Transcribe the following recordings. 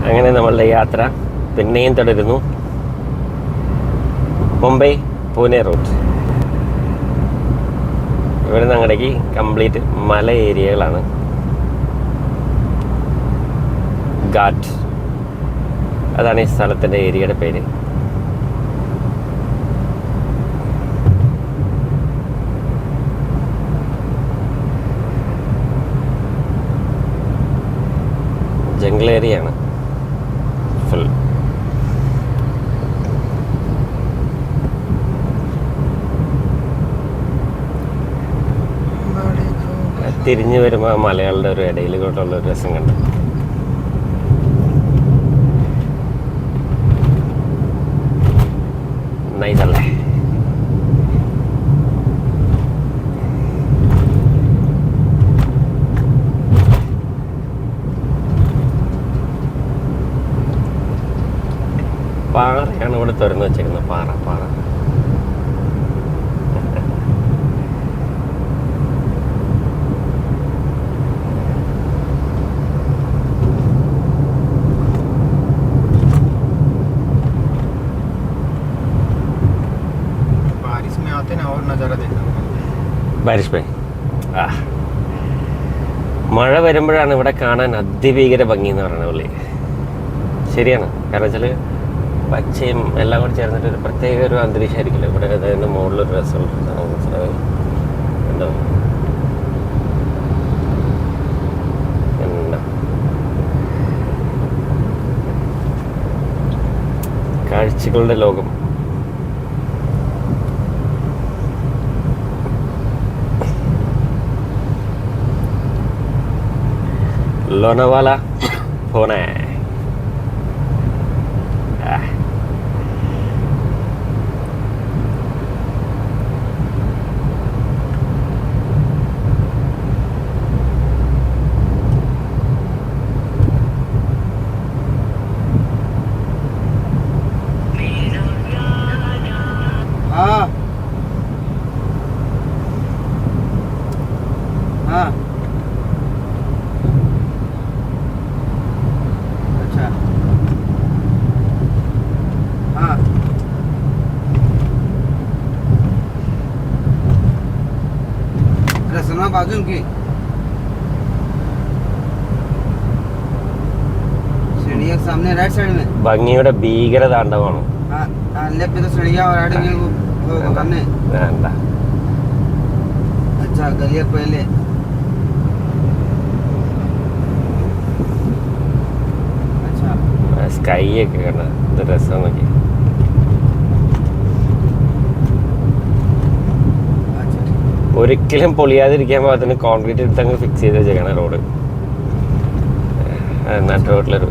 അങ്ങനെ നമ്മളുടെ യാത്ര പിന്നെയും തുടരുന്നു. മുംബൈ പൂനെ റൂട്ട്. ഇവിടെ നിന്ന് അങ്ങടേക്ക് കംപ്ലീറ്റ് മല ഏരിയകളാണ്. ഘാട്ട്, അതാണ് ഈ സ്ഥലത്തിൻ്റെ ഏരിയയുടെ പേര്. ജംഗിൾ ഏരിയയാണ് ഫുൾ. തിരിഞ്ഞു വരുമ്പോൾ മലകളുടെ ഒരു ഇടയിൽ കൂട്ടുള്ള ഒരു രസം കണ്ടു. നൈസല്ലേ? പാറയാണ് ഇവിടെ തുറന്നു വെച്ചേക്കുന്നത്. പാറ പാറ ബാരിഷ് ഭായ്, മഴ വരുമ്പോഴാണ് ഇവിടെ കാണാൻ അതിഭീകര ഭംഗി എന്ന് പറയുന്നത് പുള്ളി. ശരിയാണ്. കാരണം വെച്ചാൽ പച്ചയും എല്ലാം കൂടി ചേർന്നിട്ട് ഒരു പ്രത്യേക ഒരു അന്തരീക്ഷമായിരിക്കില്ല ഇവിടെ. അതിൻ്റെ മുകളിലൊരു രസമുണ്ട്. മനസ്സിലായി ഉണ്ടോ? എന്താ കാഴ്ചകളുടെ ലോകം. ലോനാവാല പൂനെ. ഭംഗിയുടെ ഭീകര താണ്ഡവമാണ്. സ്കൈ ഒക്കെ കണ്ട ഇത് രസം നോക്കി. ഒരിക്കലും പൊളിയാതിരിക്കാൻ പാകത്തിന് കോൺക്രീറ്റ് എടുത്ത് അങ്ങ് ഫിക്സ് ചെയ്ത് വെച്ചേക്കണം റോഡ്. നട്ട് റോഡിലൊരു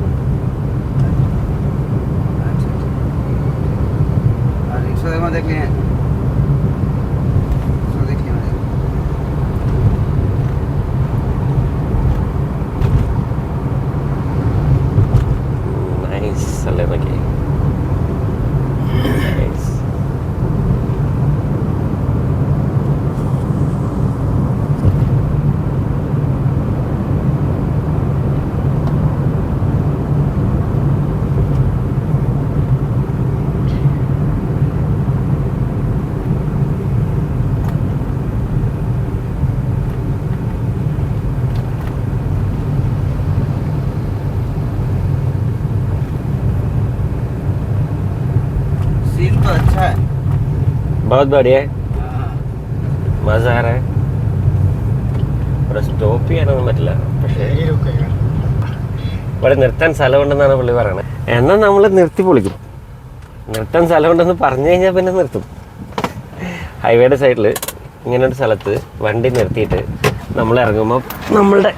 നൈസ് അല്ലേ നോക്കി. बहुत बढ़िया है, मजा आ रहा है. ഇവിടെ സ്റ്റോപ്പ് ചെയ്യാനൊന്നും പറ്റില്ല. പക്ഷേ ഇവിടെ നിർത്താൻ സ്ഥലമുണ്ടെന്നാണ് പുള്ളി പറയണത്. എന്നാൽ നമ്മൾ നിർത്തി പൊളിക്കും. നിർത്താൻ സ്ഥലമുണ്ടെന്ന് പറഞ്ഞു കഴിഞ്ഞാൽ പിന്നെ നിർത്തും. ഹൈവേയുടെ സൈഡിൽ ഇങ്ങനൊരു സ്ഥലത്ത് വണ്ടി നിർത്തിയിട്ട് നമ്മൾ ഇറങ്ങുമ്പോൾ നമ്മളുടെ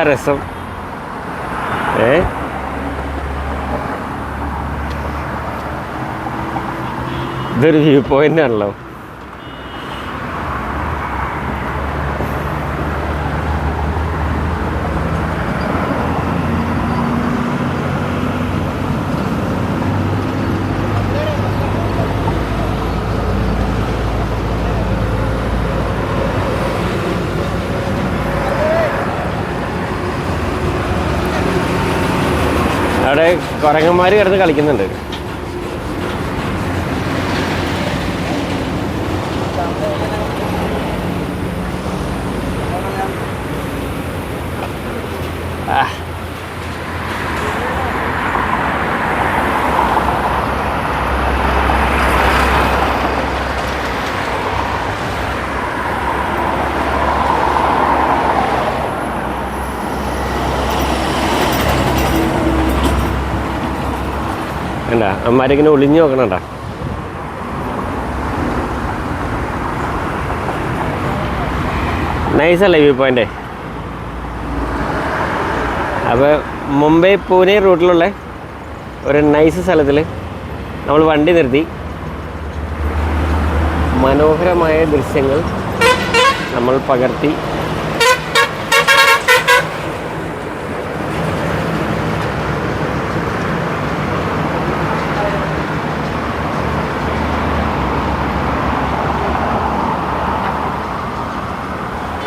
രസം. ഇതൊരു വ്യൂ പോയിന്റ് ആണല്ലോ. കുരങ്ങന്മാർ കിടന്ന് കളിക്കുന്നുണ്ട്. എന്താ അമ്മമാരിങ്ങനെ ഒളിഞ്ഞു നോക്കണണ്ട. നൈസല്ലേ വ്യൂ പോയിൻ്റ്. അപ്പോൾ മുംബൈ പൂനെ റൂട്ടിലുള്ള ഒരു നൈസ് സ്ഥലത്തിൽ നമ്മൾ വണ്ടി നിർത്തി മനോഹരമായ ദൃശ്യങ്ങൾ നമ്മൾ പകർത്തി.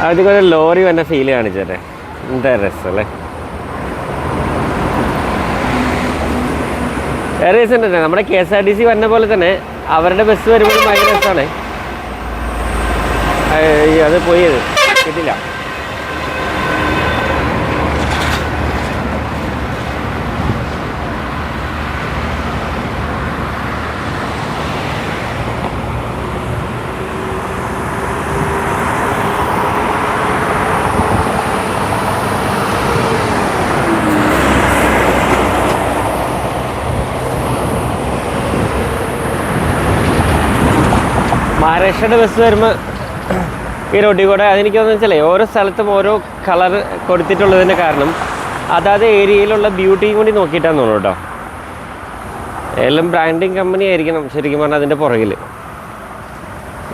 അതിക്കൊരു ലോറി വന്ന ഫീൽ കാണിച്ചേ. എന്താ രസമല്ലേ. വേറെ രസം തന്നെ നമ്മുടെ KSRTC വന്ന പോലെ തന്നെ അവരുടെ ബസ് വരുമ്പോഴും ഭയങ്കര രസമാണ്. അത് പോയത് കിട്ടില്ല. മഹാരാഷ്ട്രയുടെ ബസ് വരുമ്പോൾ ഈ റോഡിൽ കൂടെ അതെനിക്കൊന്നു വെച്ചാലേ ഓരോ സ്ഥലത്തും ഓരോ കളർ കൊടുത്തിട്ടുള്ളതിൻ്റെ കാരണം അതാത് ഏരിയയിലുള്ള ബ്യൂട്ടിയും കൂടി നോക്കിയിട്ടാന്ന് തോന്നുന്നു കേട്ടോ. എല്ലാം ബ്രാൻഡിങ് കമ്പനി ആയിരിക്കണം ശരിക്കും പറഞ്ഞാൽ അതിൻ്റെ പുറകിൽ.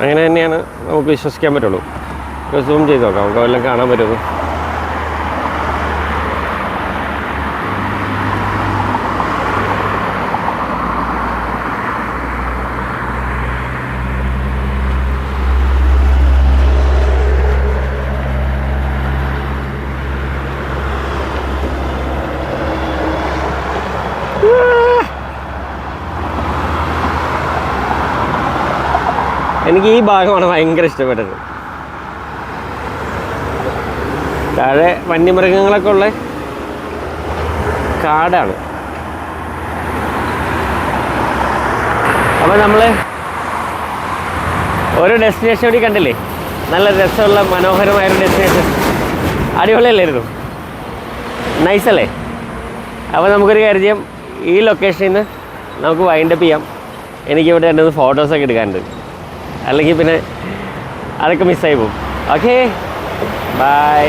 അങ്ങനെ തന്നെയാണ് നമുക്ക് വിശ്വസിക്കാൻ പറ്റുള്ളൂ. സൂം ചെയ്ത് നോക്കാം, നമുക്ക് എല്ലാം കാണാൻ പറ്റുന്നു. എനിക്ക് ഈ ഭാഗമാണ് ഭയങ്കര ഇഷ്ടപ്പെട്ടത്. താഴെ വന്യമൃഗങ്ങളൊക്കെ ഉള്ള കാടാണ്. അപ്പോൾ നമ്മൾ ഓരോ ഡെസ്റ്റിനേഷൻ കൂടി കണ്ടില്ലേ, നല്ല രസമുള്ള മനോഹരമായൊരു ഡെസ്റ്റിനേഷൻ. അടിപൊളിയല്ലായിരുന്നു, നൈസല്ലേ. അപ്പോൾ നമുക്കൊരു കാര്യം ചെയ്യാം, ഈ ലൊക്കേഷനിൽ നിന്ന് നമുക്ക് വൈൻഡപ്പ് ചെയ്യാം. എനിക്കിവിടെ 2 ഫോട്ടോസൊക്കെ എടുക്കാനുണ്ട്, അല്ലെങ്കിൽ പിന്നെ അതൊക്കെ മിസ്സായി പോകും. Okay, by.